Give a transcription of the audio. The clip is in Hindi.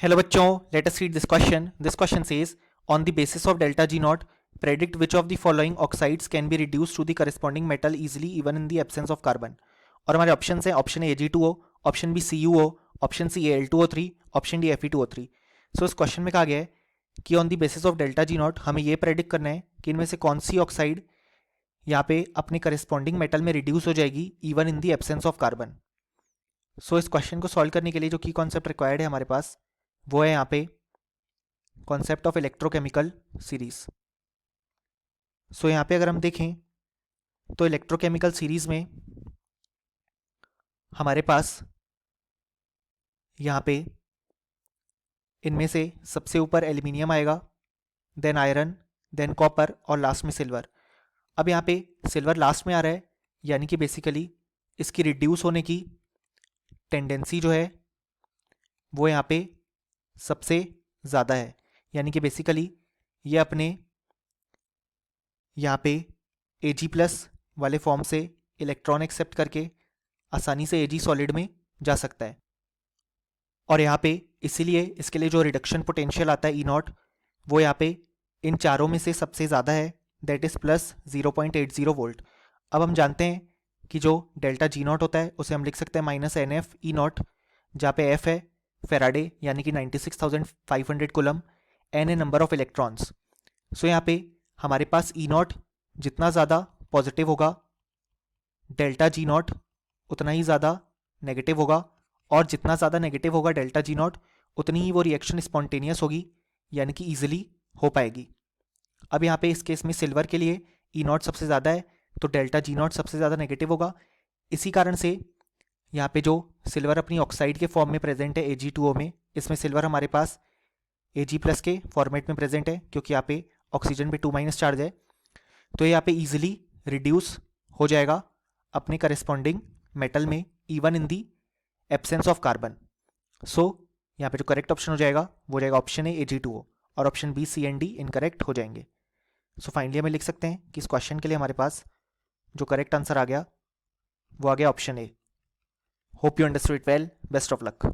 Hello बच्चों, let us read this question. This question says, on the basis of delta G naught, predict which of the following oxides can be reduced to the corresponding metal easily even in the absence of carbon. और हमारे ऑप्शन है option A Ag2O, option B CuO, option C Al2O3, option D Fe2O3. So इस क्वेश्चन में कहा गया है कि on the basis of delta G not हमें ये प्रेडिक्ट करना है कि इनमें से कौन सी ऑक्साइड यहाँ पे अपने करस्पॉन्डिंग मेटल में रिड्यूस हो जाएगी even in the absence of carbon. So इस क्वेश्चन को सॉल्व करने के लिए जो की कॉन्सेप्ट रिक्वायर्ड है हमारे पास वो है यहाँ पे कॉन्सेप्ट ऑफ इलेक्ट्रोकेमिकल सीरीज. सो यहाँ पे अगर हम देखें तो इलेक्ट्रोकेमिकल सीरीज में हमारे पास यहाँ पे इनमें से सबसे ऊपर एल्यूमिनियम आएगा, देन आयरन, देन कॉपर और लास्ट में सिल्वर. अब यहाँ पे सिल्वर लास्ट में आ रहा है, यानी कि बेसिकली इसकी रिड्यूस होने की टेंडेंसी जो है वो यहाँ पे सबसे ज़्यादा है, यानी कि बेसिकली ये अपने यहाँ पे Ag+ वाले फॉर्म से इलेक्ट्रॉन एक्सेप्ट करके आसानी से Ag सॉलिड में जा सकता है. और यहाँ पे इसीलिए इसके लिए जो रिडक्शन पोटेंशियल आता है E0 वो यहाँ पे इन चारों में से सबसे ज़्यादा है, दैट इज़ प्लस 0.80 वोल्ट. अब हम जानते हैं कि जो डेल्टा G0 होता है उसे हम लिख सकते हैं -NF E0, जहाँ पे F है फेराडे यानी कि 96,500 कूलम, N है नंबर ऑफ इलेक्ट्रॉन्स. सो यहाँ पे हमारे पास E0 जितना ज़्यादा पॉजिटिव होगा डेल्टा G0 उतना ही ज़्यादा नेगेटिव होगा, और जितना ज़्यादा नेगेटिव होगा डेल्टा G0 उतनी ही वो रिएक्शन स्पॉन्टेनियस होगी, यानी कि ईजिली हो पाएगी. अब यहाँ पे इस केस में सिल्वर के लिए E0 सबसे ज़्यादा है तो डेल्टा G0 सबसे ज़्यादा नेगेटिव होगा. इसी कारण से यहाँ पे जो सिल्वर अपनी ऑक्साइड के फॉर्म में प्रेजेंट है Ag2O में, इसमें सिल्वर हमारे पास Ag+ के फॉर्मेट में प्रेजेंट है क्योंकि यहाँ पे ऑक्सीजन पे 2- चार्ज है, तो ये यहाँ पे ईजिली रिड्यूस हो जाएगा अपने करस्पॉन्डिंग मेटल में even in the absence of carbon. So यहाँ पे जो करेक्ट ऑप्शन हो जाएगा वो हो जाएगा ऑप्शन ए Ag2O, और option B, C and D incorrect हो जाएंगे. सो फाइनली हमें लिख सकते हैं कि इस क्वेश्चन के लिए हमारे पास जो करेक्ट आंसर आ गया वो आ गया option A. Hope you understood it well. Best of luck.